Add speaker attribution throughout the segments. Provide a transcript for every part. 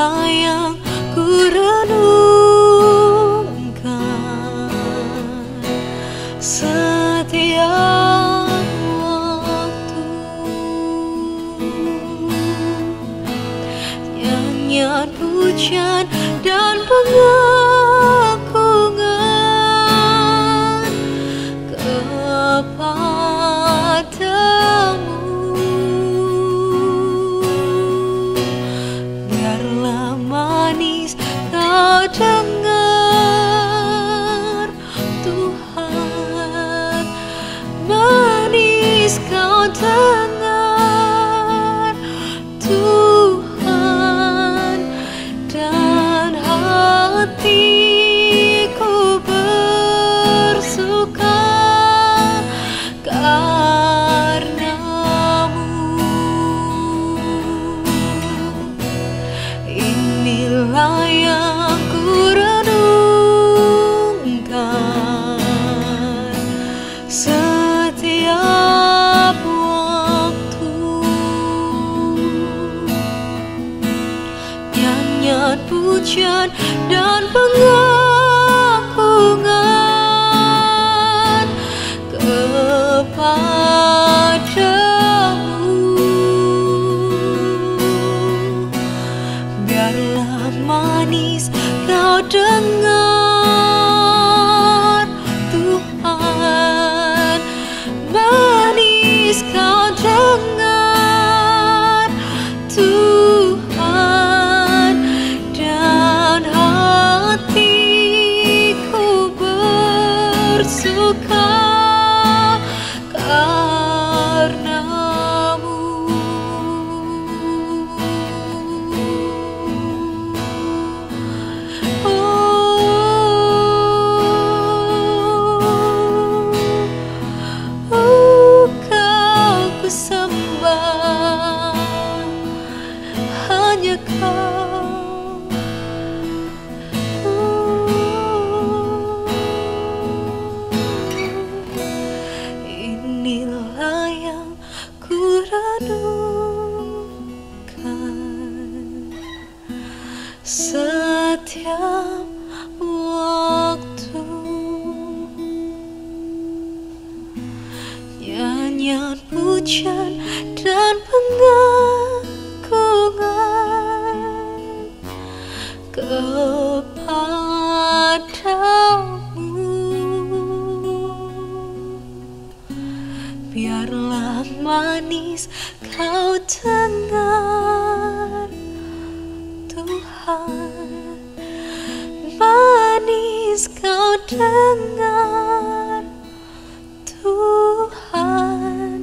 Speaker 1: Inilah yang ku renungkan setiap waktu. Nyanyian pujian dan pengagungan kepadamu. Biarlah manis kau dengar, Tuhan, manis kau dengar, Tuhan, dan hatiku bersuka karenamu. Inilah yang ku renungkan setiap waktu. Nyanyian pujian dan pengagungan kepadamu. Biarlah manis kau dengar, Tuhan, manis kau dengar, Tuhan, dan hatiku bersuka karenamu. Kau ku sembah, hanya kau. Inilah yang ku renungkan setiap waktu. Nyanyian pujian dan pengagungan kepadamu. Biarlah manis kau dengar, Tuhan, manis kau dengar, Tuhan,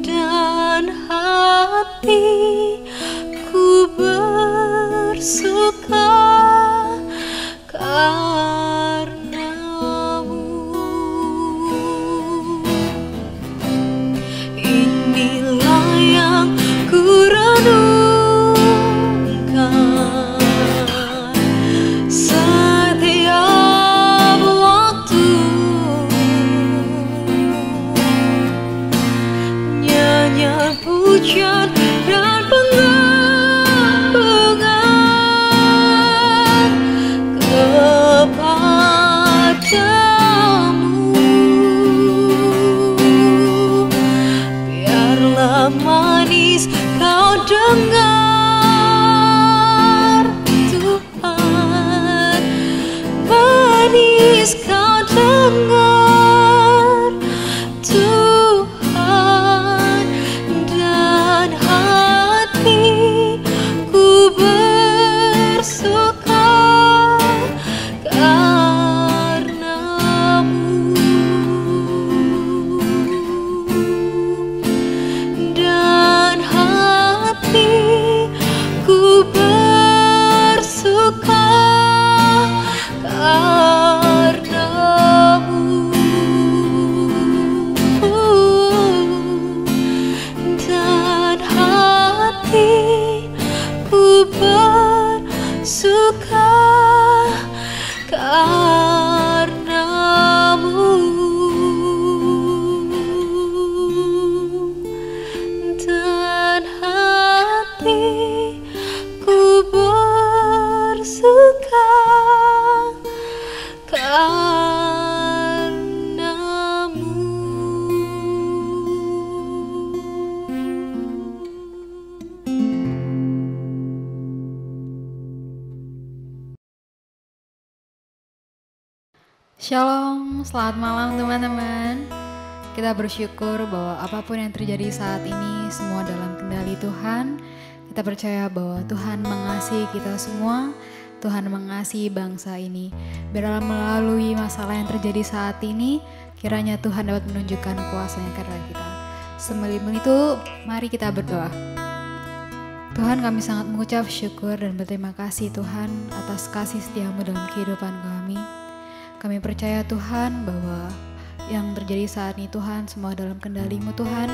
Speaker 1: dan hatiku bersuka karenamu. Inilah yang ku renungkan setiap waktu. Nyanyian pujian dan pengagungan kepadamu. Biarlah manis kau dengar, Tuhan, manis kau dengar, Tuhan, dan hatiku bersuka karenamu. Dan hatiku bersuka karenamu.
Speaker 2: Shalom, selamat malam teman-teman. Kita bersyukur bahwa apapun yang terjadi saat ini semua dalam kendali Tuhan. Kita percaya bahwa Tuhan mengasihi kita semua, Tuhan mengasihi bangsa ini. Biarlah melalui masalah yang terjadi saat ini, kiranya Tuhan dapat menunjukkan kuasa-Nya kepada kita. Sebelum itu, mari kita berdoa. Tuhan, kami sangat mengucap syukur dan berterima kasih Tuhan atas kasih setia-Mu dalam kehidupan kami. Kami percaya Tuhan bahwa yang terjadi saat ini Tuhan semua dalam kendali-Mu Tuhan.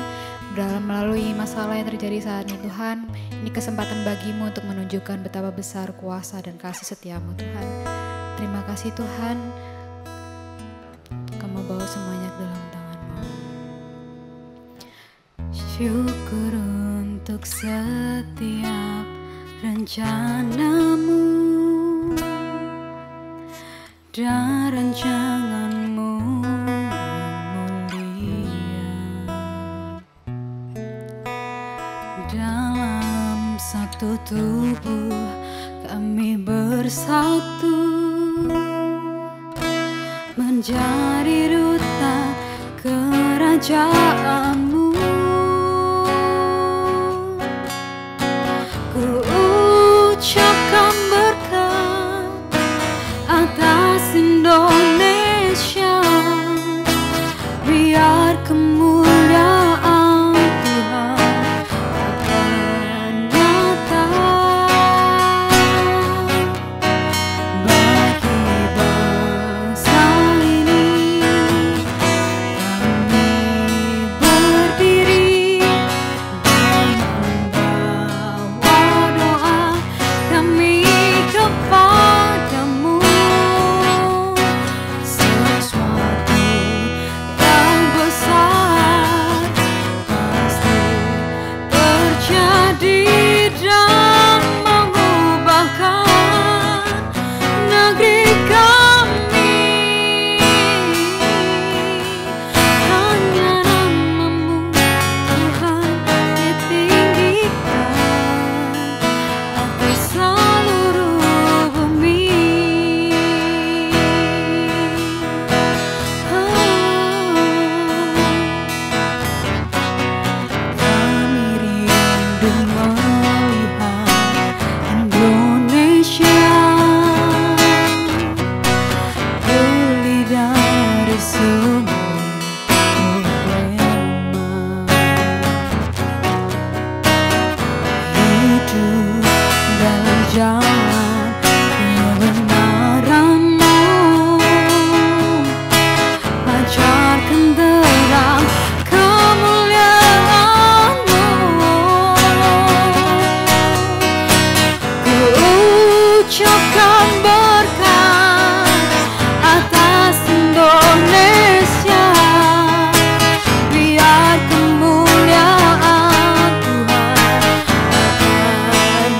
Speaker 2: Dalam melalui masalah yang terjadi saat ini Tuhan, ini kesempatan bagi-Mu untuk menunjukkan betapa besar kuasa dan kasih setia-Mu Tuhan. Terima kasih Tuhan, Kamu bawa semuanya ke dalam tangan-Mu. Syukur untuk setiap rencana-Mu dan rancangan-Mu yang mulia. Dalam satu tubuh kami bersatu, menjadi duta kerajaan-Mu. Ku ucapkan berkat atas Indonesia, biar kemuliaan Tuhan akan nyata bagi bangsa ini. Kami berdiri dan membawa doa kami kepadamu. Sesuatu yang besar pasti terjadi dan mengubahkan negeri kami. Hanya nama-Mu Tuhan ditinggikan atas seluruh bumi. Kami rindu melihat Indonesia pulih dari semua problema, hidup dalam jalan kebenaran-Mu, pancarkan terang kemuliaan-Mu. Ku ucapkan berkat atas Indonesia, biar kemuliaan Tuhan akan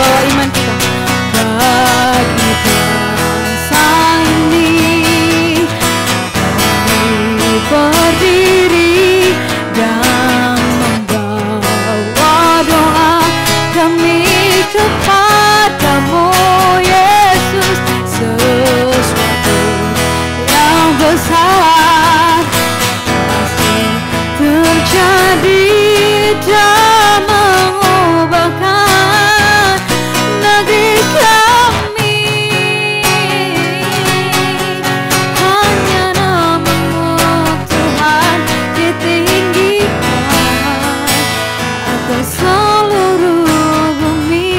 Speaker 2: bawa iman kita. Bagi bangsa ini kami berdiri dan membawa doa kami kepadamu Yesus. Sesuatu yang besar pasti terjadi dan mengubahkan negeri kami. Hanya nama-Mu Tuhan ditinggikan atas seluruh bumi.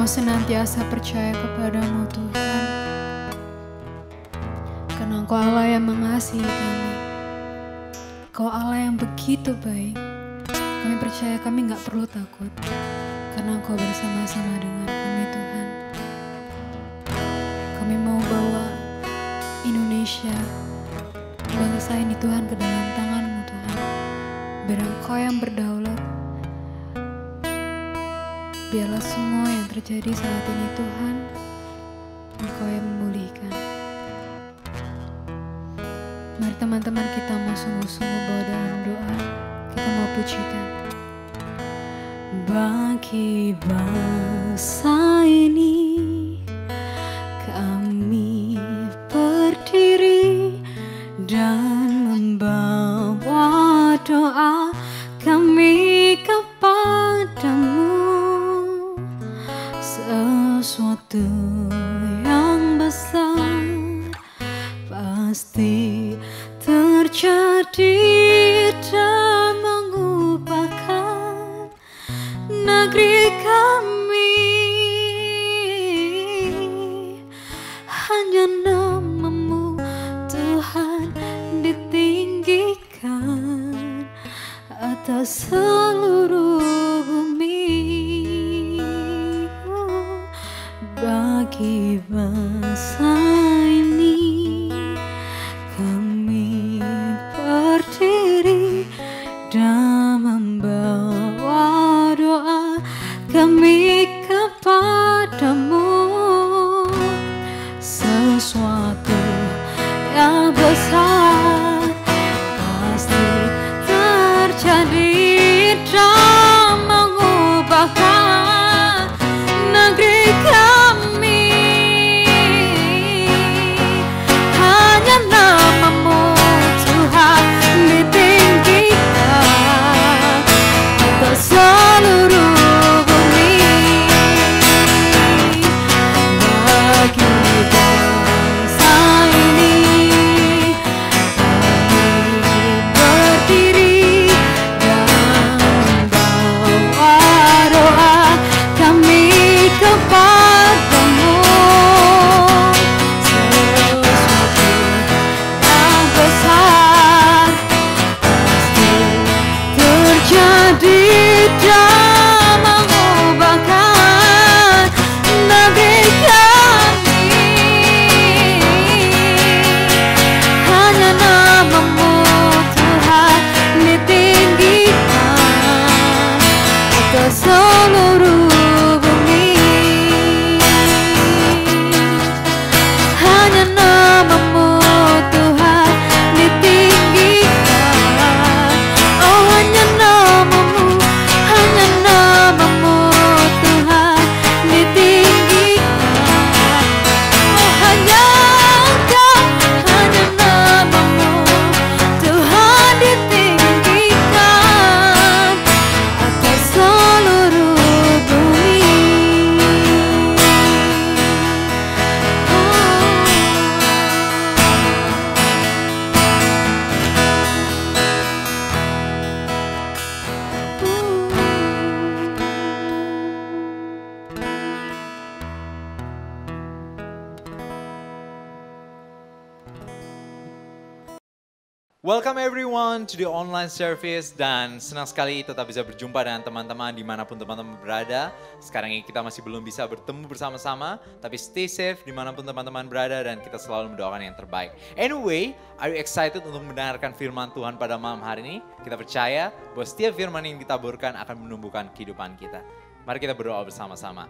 Speaker 2: Senantiasa percaya kepadamu Tuhan, karena Engkau Allah yang mengasihi kami. Engkau Allah yang begitu baik. Kami percaya kami gak perlu takut, karena Engkau bersama-sama dengan kami Tuhan. Kami mau bawa Indonesia, bangsa ini Tuhan, ke dalam tangan-Mu Tuhan. Biar Engkau yang berdaulat. Biarlah semua yang terjadi saat ini Tuhan, Engkau yang memulihkan. Mari teman-teman kita mau sungguh-sungguh bawa dalam doa, kita mau pujikan. Bagi bangsa ini kami berdiri dan membawa doa kami kepadamu. Sesuatu yang besar pasti terjadi dan mengubahkan negeri kami. Hanya nama-Mu Tuhan ditinggikan atas seluruh bumi. Bagi bangsa ini kami berdiri dan membawa doa kami kepadamu. Sesuatu yang besar pasti terjadi dan mengubahkan negeri kami.
Speaker 3: Welcome everyone to the online service dan senang sekali tetap bisa berjumpa dengan teman-teman dimanapun teman-teman berada. Sekarang ini kita masih belum bisa bertemu bersama-sama, tapi stay safe dimanapun teman-teman berada dan kita selalu mendoakan yang terbaik. Anyway, are you excited untuk mendengarkan firman Tuhan pada malam hari ini? Kita percaya bahwa setiap firman yang ditaburkan akan menumbuhkan kehidupan kita. Mari kita berdoa bersama-sama.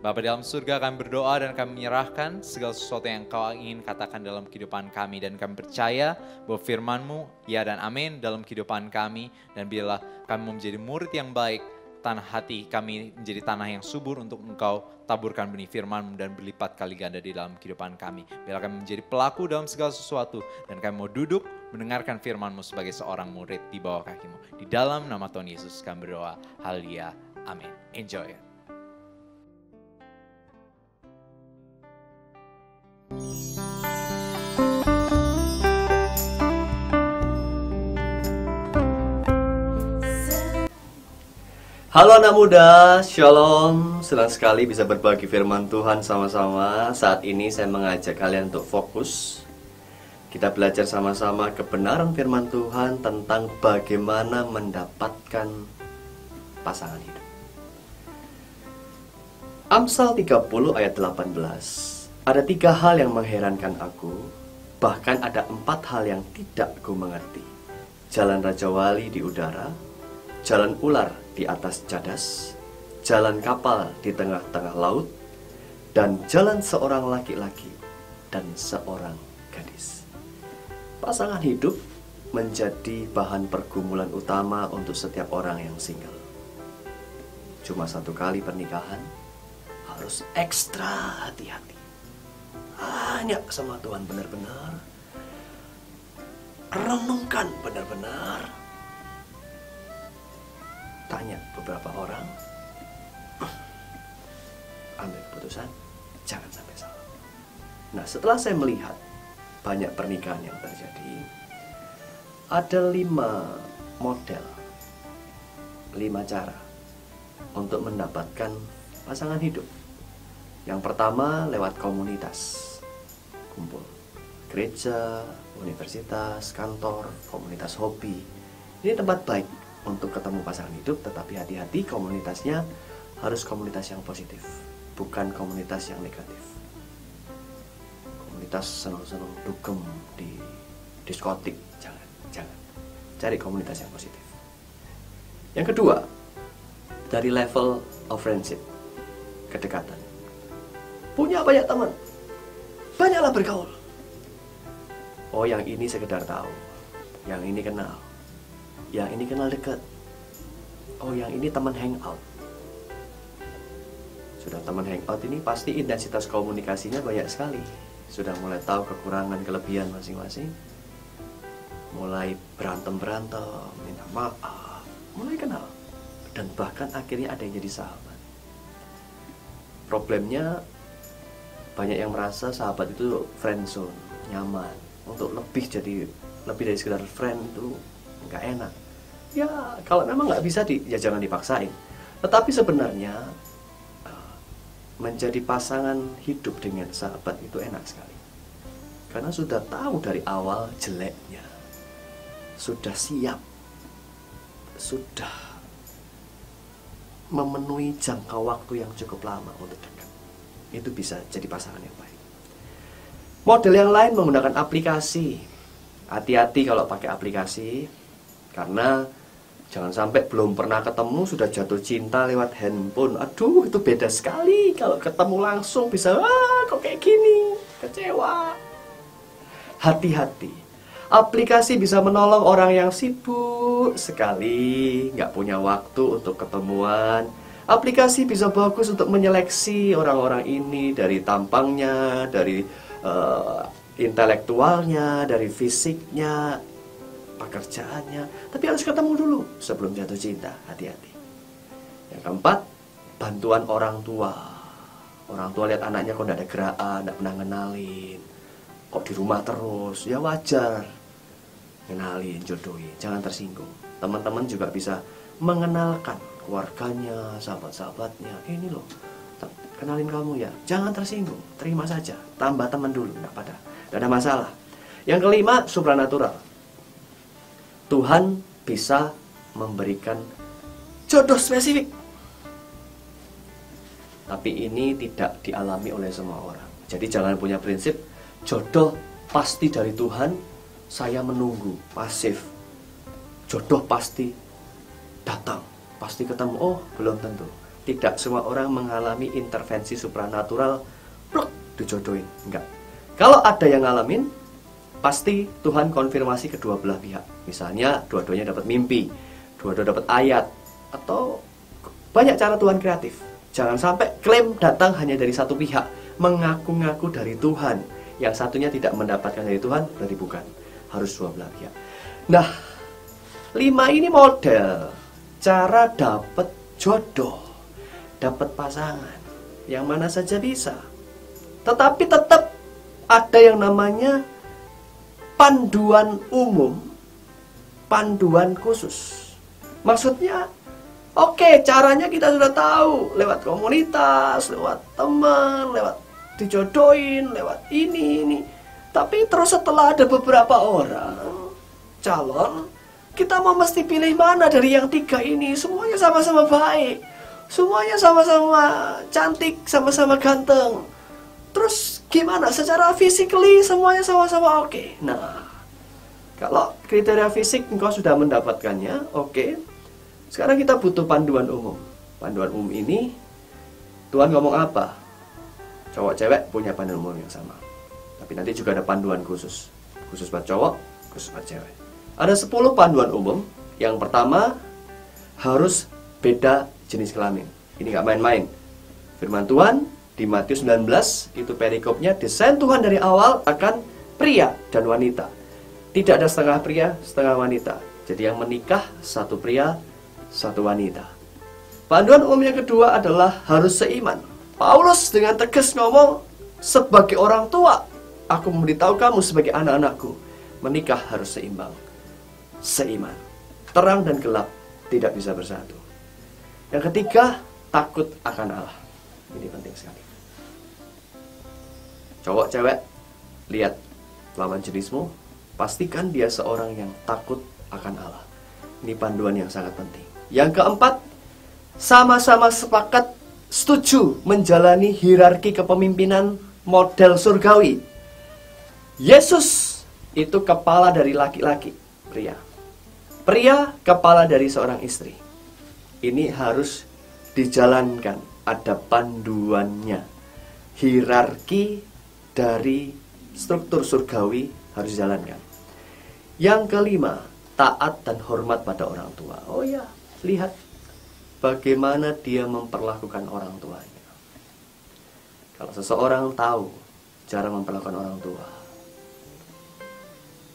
Speaker 3: Bapa di dalam surga, kami berdoa dan kami menyerahkan segala sesuatu yang Kau ingin katakan dalam kehidupan kami. Dan kami percaya bahwa firman-Mu, ya dan amin dalam kehidupan kami. Dan bila kami mau menjadi murid yang baik, tanah hati kami menjadi tanah yang subur untuk Engkau taburkan benih firman-Mu dan berlipat kali ganda di dalam kehidupan kami. Bila kami menjadi pelaku dalam segala sesuatu dan kami mau duduk mendengarkan firman-Mu sebagai seorang murid di bawah kaki-Mu. Di dalam nama Tuhan Yesus kami berdoa. Haleluya. Amin. Enjoy it.
Speaker 4: Halo anak muda, Shalom. Senang sekali bisa berbagi firman Tuhan sama-sama. Saat ini saya mengajak kalian untuk fokus. Kita belajar sama-sama kebenaran firman Tuhan tentang bagaimana mendapatkan pasangan hidup. Amsal 30 ayat 18. Ada 3 hal yang mengherankan aku, bahkan ada 4 hal yang tidak ku mengerti. Jalan Raja Wali di udara, jalan ular di atas cadas, jalan kapal di tengah-tengah laut, dan jalan seorang laki-laki dan seorang gadis. Pasangan hidup menjadi bahan pergumulan utama untuk setiap orang yang single. Cuma 1 kali pernikahan, harus ekstra hati-hati. Hanya sama Tuhan benar-benar, renungkan benar-benar, tanya beberapa orang, ambil keputusan, jangan sampai salah. Nah, setelah saya melihat banyak pernikahan yang terjadi, ada 5 model, 5 cara untuk mendapatkan pasangan hidup. Yang pertama lewat komunitas, kumpul gereja, universitas, kantor, komunitas hobi. Ini tempat baik untuk ketemu pasangan hidup, tetapi hati-hati, komunitasnya harus komunitas yang positif, bukan komunitas yang negatif. Komunitas senang-senang dugem di diskotik, jangan. Cari komunitas yang positif. Yang kedua, dari level of friendship, kedekatan. Punya banyak teman, banyaklah bergaul. Oh, yang ini sekedar tahu, yang ini kenal, yang ini kenal dekat. Oh, yang ini teman hangout. Sudah teman hangout ini pasti intensitas komunikasinya banyak sekali. Sudah mulai tahu kekurangan kelebihan masing-masing, mulai berantem, minta maaf, mulai kenal, dan bahkan akhirnya ada yang jadi sahabat. Problemnya, banyak yang merasa sahabat itu friendzone, nyaman. Untuk lebih dari sekedar friend itu nggak enak. Ya, kalau memang nggak bisa ya jangan dipaksain. Tetapi sebenarnya menjadi pasangan hidup dengan sahabat itu enak sekali. Karena sudah tahu dari awal jeleknya, sudah siap, sudah memenuhi jangka waktu yang cukup lama untuk dekat. Itu bisa jadi pasangan yang baik. Model yang lain menggunakan aplikasi. Hati-hati kalau pakai aplikasi, karena jangan sampai belum pernah ketemu sudah jatuh cinta lewat handphone. Aduh, itu beda sekali. Kalau ketemu langsung bisa, kok kayak gini, kecewa. Hati-hati. Aplikasi bisa menolong orang yang sibuk sekali, nggak punya waktu untuk ketemuan. Aplikasi bisa bagus untuk menyeleksi orang-orang ini dari tampangnya, dari intelektualnya, dari fisiknya, pekerjaannya. Tapi harus ketemu dulu sebelum jatuh cinta, hati-hati. Yang keempat, bantuan orang tua. Orang tua lihat anaknya kok tidak ada gerakan, tidak pernah ngenalin, kok di rumah terus, ya wajar. Kenalin, jodohin, jangan tersinggung. Teman-teman juga bisa mengenalkan keluarganya, sahabat-sahabatnya. Ini loh, kenalin kamu ya. Jangan tersinggung, terima saja. Tambah teman dulu, nggak ada masalah. Yang kelima, supranatural. Tuhan bisa memberikan jodoh spesifik. Tapi ini tidak dialami oleh semua orang. Jadi jangan punya prinsip jodoh pasti dari Tuhan, saya menunggu, pasif. Jodoh pasti datang, pasti ketemu. Oh, belum tentu. Tidak semua orang mengalami intervensi supranatural, pluk, dijodohin. Enggak. Kalau ada yang ngalamin, pasti Tuhan konfirmasi kedua belah pihak. Misalnya dua-duanya dapat mimpi, dua-duanya dapat ayat, atau banyak cara Tuhan kreatif. Jangan sampai klaim datang hanya dari satu pihak, mengaku-ngaku dari Tuhan. Yang satunya tidak mendapatkan dari Tuhan, berarti bukan. Harus dua belah pihak. Nah, 5 ini model cara dapat jodoh, dapat pasangan, yang mana saja bisa. Tetapi tetap ada yang namanya panduan umum, panduan khusus. Maksudnya, oke, caranya kita sudah tahu, lewat komunitas, lewat teman, lewat dijodohin, lewat ini. Tapi terus setelah ada beberapa orang calon, kita mau mesti pilih mana dari yang 3 ini. Semuanya sama-sama baik, semuanya sama-sama cantik, sama-sama ganteng. Terus gimana? Secara physically semuanya sama-sama oke. Nah, kalau kriteria fisik engkau sudah mendapatkannya, oke. Sekarang kita butuh panduan umum. Panduan umum ini, Tuhan ngomong apa? Cowok cewek punya panduan umum yang sama. Tapi nanti juga ada panduan khusus. Khusus buat cowok, khusus buat cewek. Ada 10 panduan umum. Yang pertama, harus beda jenis kelamin. Ini gak main-main. Firman Tuhan di Matius 19, itu perikopnya, desain Tuhan dari awal akan pria dan wanita. Tidak ada setengah pria, setengah wanita. Jadi yang menikah, satu pria, satu wanita. Panduan umum yang kedua adalah harus seiman. Paulus dengan tegas ngomong, sebagai orang tua, aku memberitahu kamu sebagai anak-anakku, menikah harus seimbang. Seiman. Terang dan gelap tidak bisa bersatu. Yang ketiga, takut akan Allah. Ini penting sekali. Cowok cewek, lihat lawan jenismu, pastikan dia seorang yang takut akan Allah. Ini panduan yang sangat penting. Yang keempat, sama-sama sepakat setuju menjalani hierarki kepemimpinan model surgawi. Yesus itu kepala dari laki-laki, pria. Pria kepala dari seorang istri. Ini harus dijalankan, ada panduannya. Hierarki dari struktur surgawi harus dijalankan. Yang kelima, taat dan hormat pada orang tua. Oh ya, lihat bagaimana dia memperlakukan orang tuanya. Kalau seseorang tahu cara memperlakukan orang tua,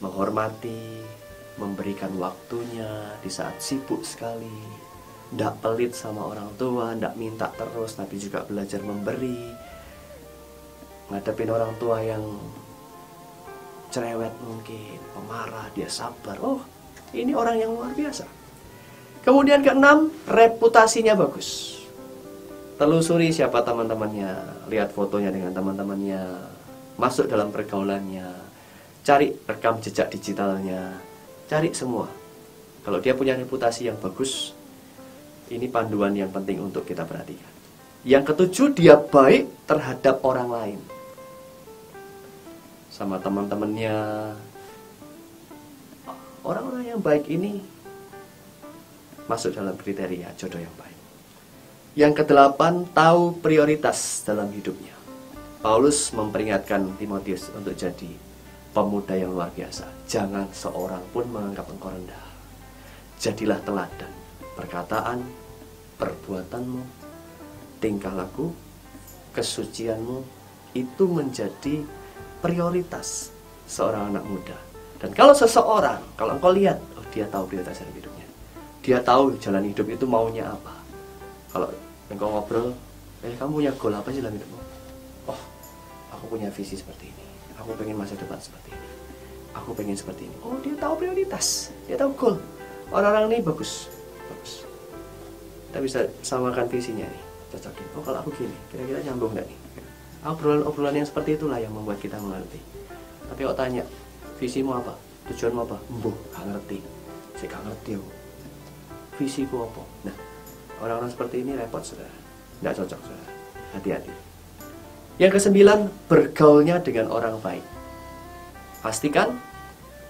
Speaker 4: menghormati, memberikan waktunya di saat sibuk sekali, tidak pelit sama orang tua, tidak minta terus, tapi juga belajar memberi, ngadepin orang tua yang cerewet mungkin, pemarah, dia sabar. Oh, ini orang yang luar biasa. Kemudian keenam, reputasinya bagus. Telusuri siapa teman-temannya, lihat fotonya dengan teman-temannya, masuk dalam pergaulannya, cari rekam jejak digitalnya, cari semua. Kalau dia punya reputasi yang bagus, ini panduan yang penting untuk kita perhatikan. Yang ketujuh, dia baik terhadap orang lain. Sama teman-temannya. Orang-orang yang baik ini masuk dalam kriteria jodoh yang baik. Yang kedelapan, tahu prioritas dalam hidupnya. Paulus memperingatkan Timotius untuk jadi pemuda yang luar biasa. Jangan seorang pun menganggap engkau rendah. Jadilah teladan. Perkataan, perbuatanmu, tingkah laku, kesucianmu, itu menjadi prioritas seorang anak muda. Dan kalau seseorang, kalau engkau lihat, oh dia tahu prioritas dalam hidupnya. Dia tahu jalan hidup itu maunya apa. Kalau engkau ngobrol, kamu punya goal apa sih dalam hidupmu? Oh, aku punya visi seperti ini. Aku pengen masa depan seperti ini. Aku pengen seperti ini. Oh, dia tahu prioritas. Dia tahu goal. Orang-orang ini bagus. Bagus. Kita bisa samakan visinya nih. Cocokin. Oh, kalau aku gini, kira-kira nyambung gak nih? Obrolan yang seperti itulah yang membuat kita mengerti. Tapi kalau tanya, visimu apa? Tujuanmu apa? Gak ngerti. Saya gak ngerti yo. Visiku apa? Nah, orang-orang seperti ini repot, saudara. Nggak cocok, saudara. Hati-hati. Yang kesembilan, bergaulnya dengan orang baik. Pastikan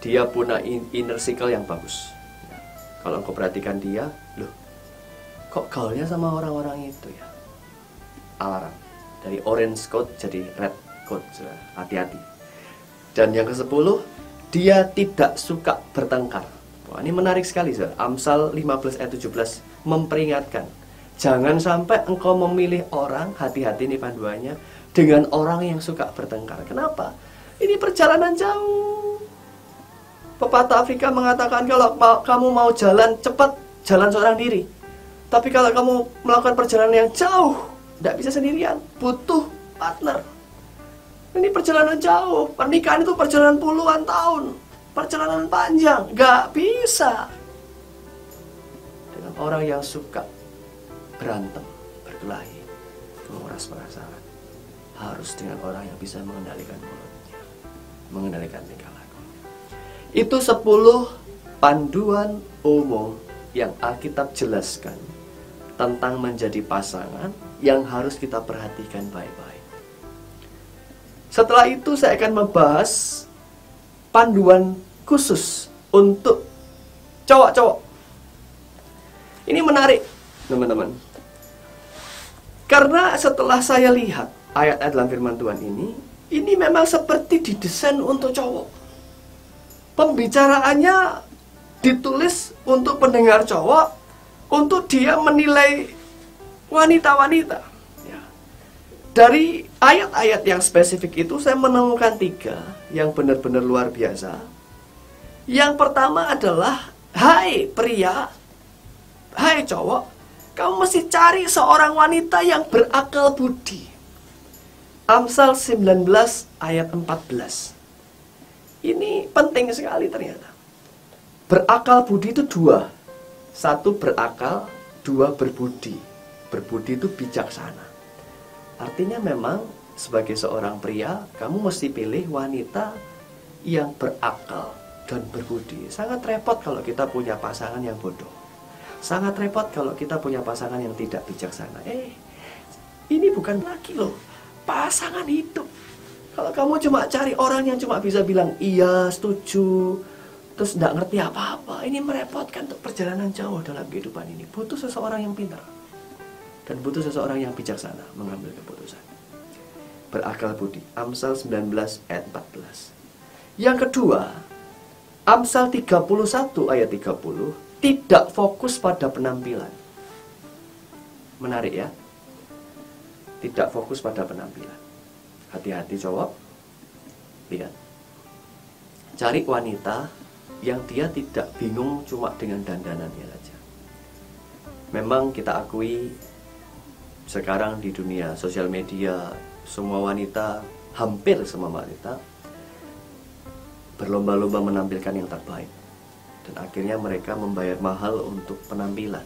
Speaker 4: dia punya inner circle yang bagus. Nah, kalau engkau perhatikan dia, loh, kok gaulnya sama orang-orang itu ya? Alarm. Dari orange code jadi red code, saudara. Hati-hati. Dan yang ke-10, dia tidak suka bertengkar. Wah, ini menarik sekali, saudara. Amsal 15 ayat 17 memperingatkan, jangan sampai engkau memilih orang, hati-hati nih panduannya, dengan orang yang suka bertengkar. Kenapa? Ini perjalanan jauh. Pepatah Afrika mengatakan kalau kamu mau jalan cepat, jalan seorang diri. Tapi kalau kamu melakukan perjalanan yang jauh, tidak bisa sendirian, butuh partner. Ini perjalanan jauh. Pernikahan itu perjalanan puluhan tahun, perjalanan panjang. Gak bisa dengan orang yang suka berantem, berkelahi, menguras perasaan. Harus dengan orang yang bisa mengendalikan mulutnya, mengendalikan tingkah lakunya. Itu 10 panduan umum yang Alkitab jelaskan tentang menjadi pasangan yang harus kita perhatikan baik-baik. Setelah itu saya akan membahas panduan khusus untuk cowok-cowok. Ini menarik, teman-teman. Karena setelah saya lihat ayat-ayat dalam firman Tuhan ini memang seperti didesain untuk cowok. Pembicaraannya ditulis untuk pendengar cowok, untuk dia menilai wanita-wanita. Ya. Dari ayat-ayat yang spesifik itu saya menemukan 3 yang benar-benar luar biasa. Yang pertama adalah, hai pria, hai cowok, kamu mesti cari seorang wanita yang berakal budi. Amsal 19 ayat 14. Ini penting sekali ternyata. Berakal budi itu 2. 1 berakal, 2 berbudi. Berbudi itu bijaksana. Artinya memang sebagai seorang pria, kamu mesti pilih wanita yang berakal dan berbudi. Sangat repot kalau kita punya pasangan yang bodoh. Sangat repot kalau kita punya pasangan yang tidak bijaksana. Ini bukan laki loh, pasangan hidup. Kalau kamu cuma cari orang yang cuma bisa bilang iya, setuju, terus nggak ngerti apa-apa, ini merepotkan untuk perjalanan jauh dalam kehidupan ini. Butuh seseorang yang pintar dan butuh seseorang yang bijaksana mengambil keputusan. Berakal budi. Amsal 19 ayat 14. Yang kedua, Amsal 31 ayat 30, tidak fokus pada penampilan. Menarik ya. Tidak fokus pada penampilan. Hati-hati cowok. Lihat. Cari wanita yang dia tidak bingung cuma dengan dandanannya saja. Memang kita akui sekarang di dunia sosial media, semua wanita, hampir semua wanita berlomba-lomba menampilkan yang terbaik. Dan akhirnya mereka membayar mahal untuk penampilan.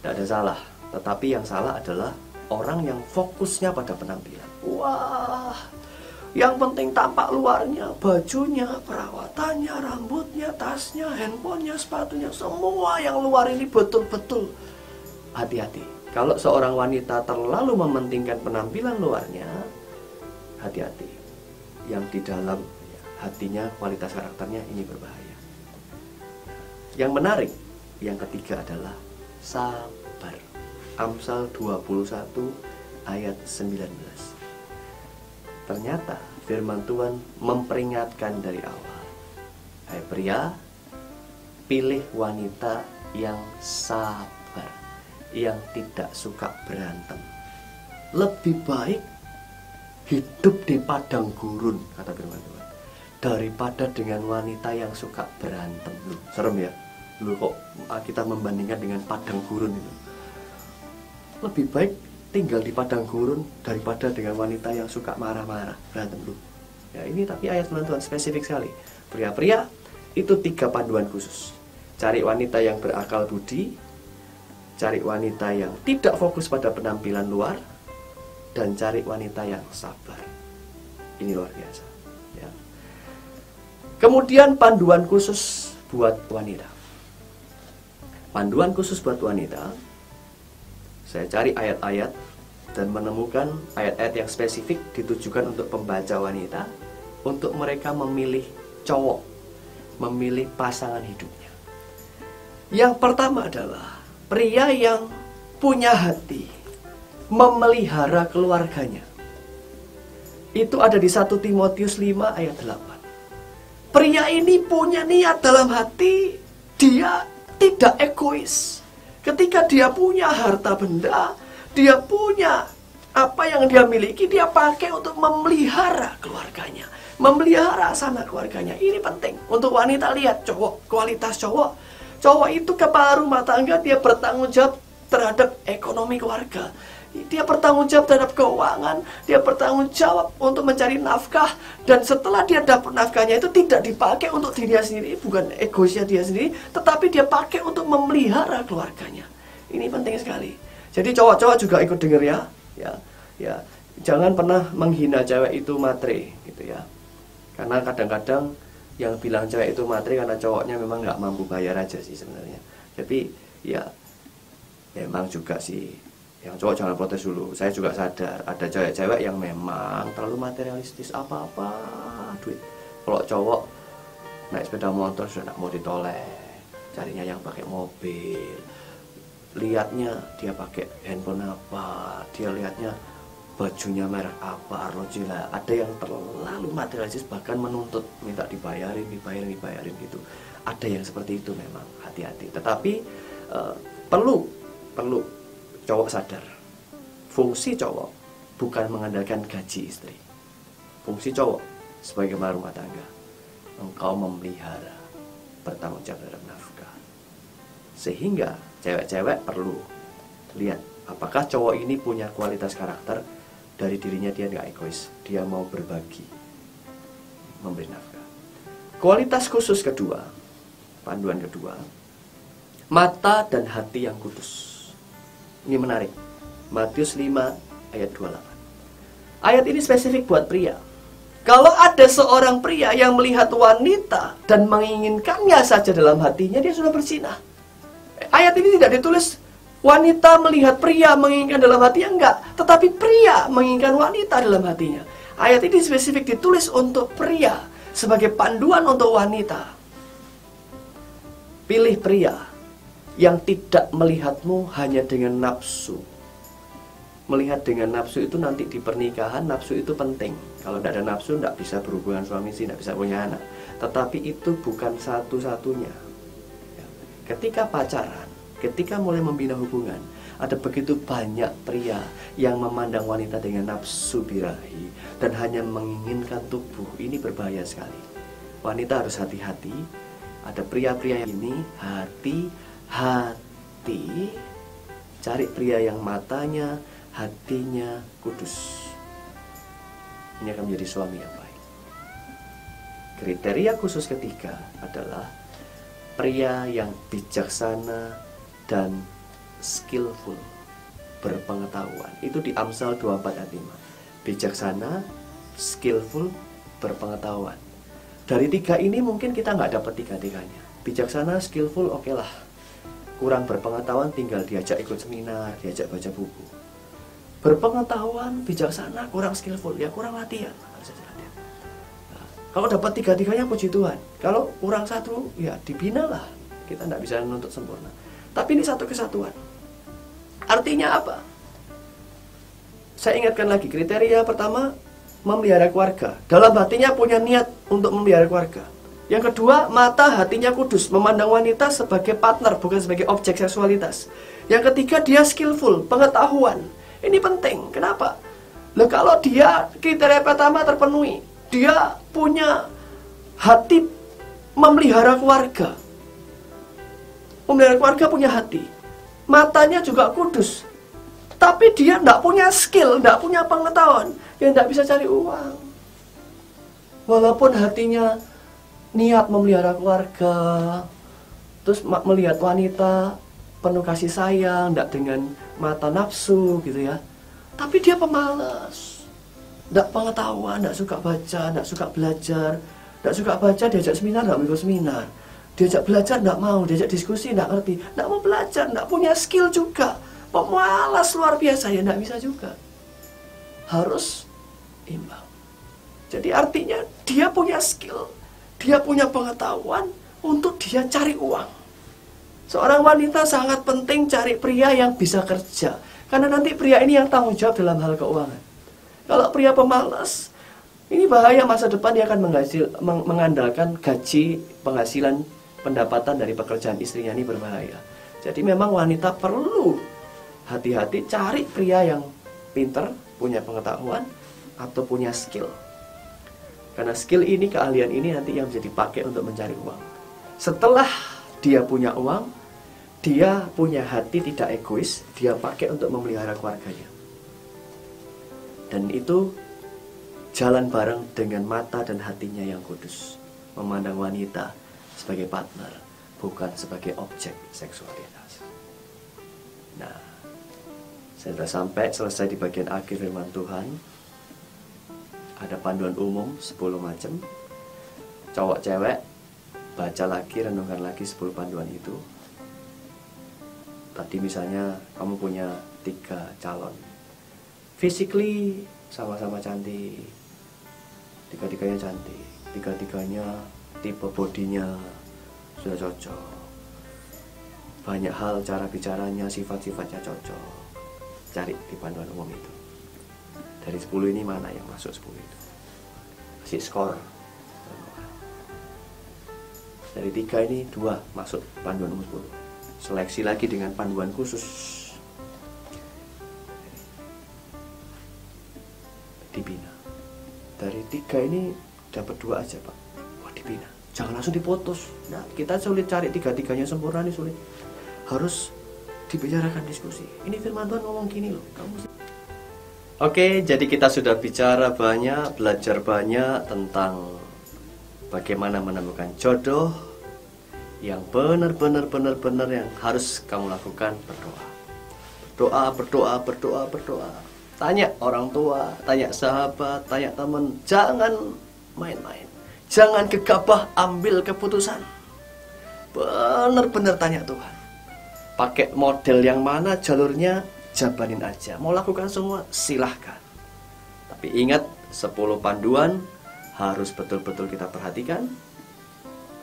Speaker 4: Tidak ada salah. Tetapi yang salah adalah orang yang fokusnya pada penampilan. Wah, yang penting tampak luarnya, bajunya, perawatannya, rambutnya, tasnya, handphonenya, sepatunya, semua yang luar ini betul-betul. Hati-hati. Kalau seorang wanita terlalu mementingkan penampilan luarnya, hati-hati. Yang di dalam hatinya, kualitas karakternya ini berbahaya. Yang menarik, yang ketiga adalah sabar. Amsal 21 ayat 19. Ternyata firman Tuhan memperingatkan dari awal. Hai pria, pilih wanita yang sabar, yang tidak suka berantem. Lebih baik hidup di padang gurun, kata firman Tuhan, daripada dengan wanita yang suka berantem. Loh, serem ya? Loh, kok kita membandingkan dengan padang gurun itu? Lebih baik tinggal di padang gurun daripada dengan wanita yang suka marah-marah, berantem dulu. Ya, ini tapi ayat firman Tuhan spesifik sekali. Pria-pria itu 3 panduan khusus. Cari wanita yang berakal budi, cari wanita yang tidak fokus pada penampilan luar, dan cari wanita yang sabar. Ini luar biasa. Ya. Kemudian panduan khusus buat wanita. panduan khusus buat wanita, saya cari ayat-ayat dan menemukan ayat-ayat yang spesifik ditujukan untuk pembaca wanita, untuk mereka memilih cowok, memilih pasangan hidupnya. Yang pertama adalah pria yang punya hati, memelihara keluarganya. Itu ada di 1 Timotius 5 ayat 8. Pria ini punya niat dalam hati, dia tidak egois. Ketika dia punya harta benda, dia punya apa yang dia miliki, dia pakai untuk memelihara keluarganya, memelihara sanak keluarganya. Ini penting untuk wanita. Lihat cowok, kualitas cowok. Cowok itu kepala rumah tangga, dia bertanggung jawab terhadap ekonomi keluarga. Dia bertanggung jawab terhadap keuangan, dia bertanggung jawab untuk mencari nafkah, dan setelah dia dapat nafkahnya itu tidak dipakai untuk dirinya sendiri, bukan egoisnya dia sendiri, tetapi dia pakai untuk memelihara keluarganya. Ini penting sekali. Jadi cowok-cowok juga ikut denger ya. Jangan pernah menghina cewek itu matre gitu ya. Karena kadang-kadang yang bilang cewek itu matre karena cowoknya memang nggak mampu bayar aja sih sebenarnya. Tapi ya memang juga sih, yang cowok jangan protes dulu. Saya juga sadar ada cewek-cewek yang memang terlalu materialistis, apa-apa duit. Kalau cowok naik sepeda motor sudah nak mau ditoleh, carinya yang pakai mobil, lihatnya dia pakai handphone apa, dia lihatnya bajunya merek apa, arloji lah. Ada yang terlalu materialistis, bahkan menuntut minta dibayarin gitu. Ada yang seperti itu, memang hati-hati. Tetapi perlu cowok sadar, fungsi cowok bukan mengandalkan gaji istri. Fungsi cowok sebagai kepala rumah tangga, engkau memelihara, bertanggung jawab terhadap nafkah. Sehingga cewek-cewek perlu lihat apakah cowok ini punya kualitas karakter. Dari dirinya dia nggak egois, dia mau berbagi, memberi nafkah. Kualitas khusus kedua, panduan kedua, mata dan hati yang kudus. Ini menarik. Matius 5 ayat 28. Ayat ini spesifik buat pria. Kalau ada seorang pria yang melihat wanita dan menginginkannya saja dalam hatinya, dia sudah berzina. Ayat ini tidak ditulis wanita melihat pria menginginkan dalam hatinya, enggak. Tetapi pria menginginkan wanita dalam hatinya. Ayat ini spesifik ditulis untuk pria sebagai panduan untuk wanita. Pilih pria yang tidak melihatmu hanya dengan nafsu. Melihat dengan nafsu itu nanti di pernikahan, nafsu itu penting. Kalau tidak ada nafsu, tidak bisa berhubungan suami istri, tidak bisa punya anak. Tetapi itu bukan satu-satunya. Ketika pacaran, ketika mulai membina hubungan, ada begitu banyak pria yang memandang wanita dengan nafsu birahi dan hanya menginginkan tubuh. Ini berbahaya sekali. Wanita harus hati-hati. Ada pria-pria ini hati, cari pria yang matanya, hatinya kudus. Ini akan menjadi suami yang baik. Kriteria khusus ketiga adalah pria yang bijaksana dan skillful, berpengetahuan. Itu di Amsal 24 ayat 5. Bijaksana, skillful, berpengetahuan. Dari tiga ini mungkin kita nggak dapat tiga-tiganya. Bijaksana, skillful, oke lah. Kurang berpengetahuan, tinggal diajak ikut seminar, diajak baca buku. Berpengetahuan, bijaksana, kurang skillful, ya kurang latihan. Nah, kalau dapat tiga-tiganya puji Tuhan. Kalau kurang satu, ya dibina lah. Kita tidak bisa menuntut sempurna. Tapi ini satu kesatuan. Artinya apa? Saya ingatkan lagi, kriteria pertama, memelihara keluarga. Dalam hatinya punya niat untuk memelihara keluarga. Yang kedua, mata hatinya kudus, memandang wanita sebagai partner, bukan sebagai objek seksualitas. Yang ketiga, dia skillful, pengetahuan. Ini penting. Kenapa? Nah, kalau dia kriteria pertama terpenuhi, dia punya hati memelihara keluarga. Memelihara keluarga punya hati. Matanya juga kudus. Tapi dia tidak punya skill, tidak punya pengetahuan. Dia tidak bisa cari uang. Walaupun hatinya niat memelihara keluarga, terus melihat wanita penuh kasih sayang, tidak dengan mata nafsu gitu ya. Tapi dia pemalas, tidak pengetahuan, tidak suka baca, tidak suka belajar, tidak suka baca, diajak seminar, tidak ikut seminar. Diajak belajar nggak mau, diajak diskusi nggak ngerti, nggak mau belajar, nggak punya skill juga, pemalas luar biasa ya nggak bisa juga. Harus imbang. Jadi artinya dia punya skill, dia punya pengetahuan untuk dia cari uang. Seorang wanita sangat penting cari pria yang bisa kerja, karena nanti pria ini yang tanggung jawab dalam hal keuangan. Kalau pria pemalas, ini bahaya, masa depan dia akan mengandalkan gaji, penghasilan, pendapatan dari pekerjaan istrinya, ini berbahaya. Jadi memang wanita perlu hati-hati cari pria yang pinter, punya pengetahuan, atau punya skill. Karena skill ini, keahlian ini nanti yang bisa dipakai untuk mencari uang. Setelah dia punya uang, dia punya hati tidak egois, dia pakai untuk memelihara keluarganya. Dan itu jalan bareng dengan mata dan hatinya yang kudus. Memandang wanita sebagai partner, bukan sebagai objek seksualitas. Nah, saya sudah sampai selesai di bagian akhir firman Tuhan. Ada panduan umum 10 macam. Cowok cewek, baca lagi, renungkan lagi 10 panduan itu. Tadi misalnya kamu punya 3 calon. Physically sama-sama cantik. Tiga-tiganya cantik. Tiga-tiganya tipe bodinya sudah cocok. Banyak hal, cara bicaranya, sifat-sifatnya cocok. Cari di panduan umum itu. Dari 10 ini mana yang masuk 10 itu? Kasih skor. Dari 3 ini 2 masuk panduan umum 10. Seleksi lagi dengan panduan khusus. Dibina. Dari 3 ini dapat 2 aja, Pak. Wah, dibina. Jangan langsung diputus. Nah, kita sulit cari 3-tiganya sempurna, ini sulit. Harus dibicarakan, diskusi. Ini firman Tuhan ngomong gini loh. Oke, jadi kita sudah bicara banyak, belajar banyak tentang bagaimana menemukan jodoh yang benar-benar yang harus kamu lakukan. Berdoa. Tanya orang tua, tanya sahabat, tanya teman. Jangan main-main. Jangan gegabah ambil keputusan. Benar-benar tanya Tuhan. Pakai model yang mana, jalurnya jabanin aja. Mau lakukan semua, silahkan. Tapi ingat, 10 panduan harus betul-betul kita perhatikan.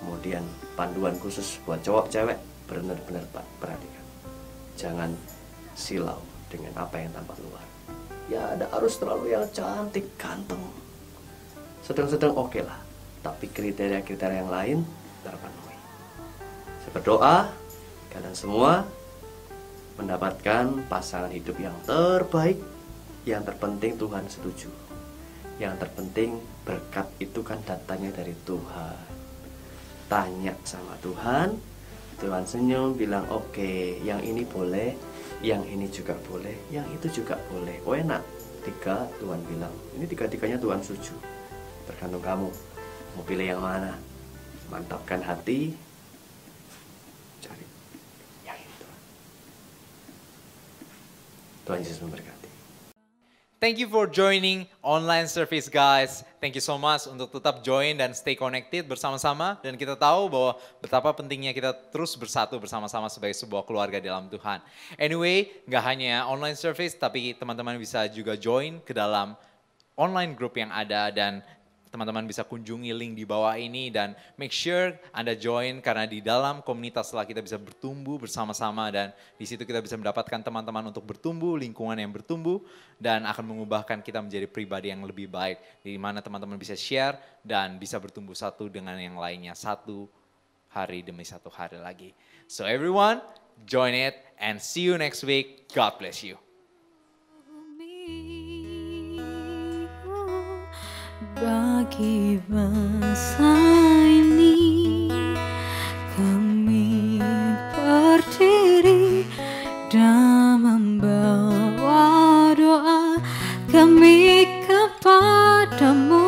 Speaker 4: Kemudian panduan khusus buat cowok cewek, benar-benar perhatikan. Jangan silau dengan apa yang tampak luar. Ya, ada harus terlalu yang cantik, ganteng. Sedang-sedang oke lah. Tapi kriteria-kriteria yang lain terpenuhi. Saya berdoa kalian semua mendapatkan pasangan hidup yang terbaik. Yang terpenting Tuhan setuju. Yang terpenting berkat itu kan datangnya dari Tuhan. Tanya sama Tuhan, Tuhan senyum bilang oke, yang ini boleh, yang ini juga boleh, yang itu juga boleh. Oh enak, 3 Tuhan bilang, ini 3-tiganya Tuhan setuju. Tergantung kamu, mau pilih yang mana. Mantapkan hati, cari yang itu. Tuhan Yesus memberkati.
Speaker 3: Thank you for joining online service, guys. Thank you so much untuk tetap join dan stay connected bersama-sama. Dan kita tahu bahwa betapa pentingnya kita terus bersatu bersama-sama sebagai sebuah keluarga dalam Tuhan. Anyway, nggak hanya online service, tapi teman-teman bisa juga join ke dalam online group yang ada. Dan teman-teman bisa kunjungi link di bawah ini dan make sure Anda join karena di dalam komunitas lah kita bisa bertumbuh bersama-sama dan di situ kita bisa mendapatkan teman-teman untuk bertumbuh, lingkungan yang bertumbuh dan akan mengubahkan kita menjadi pribadi yang lebih baik di mana teman-teman bisa share dan bisa bertumbuh satu dengan yang lainnya satu hari demi satu hari lagi. So everyone, join it and see you next week. God bless you.
Speaker 1: Bagi bangsa ini kami berdiri dan membawa doa kami kepadamu.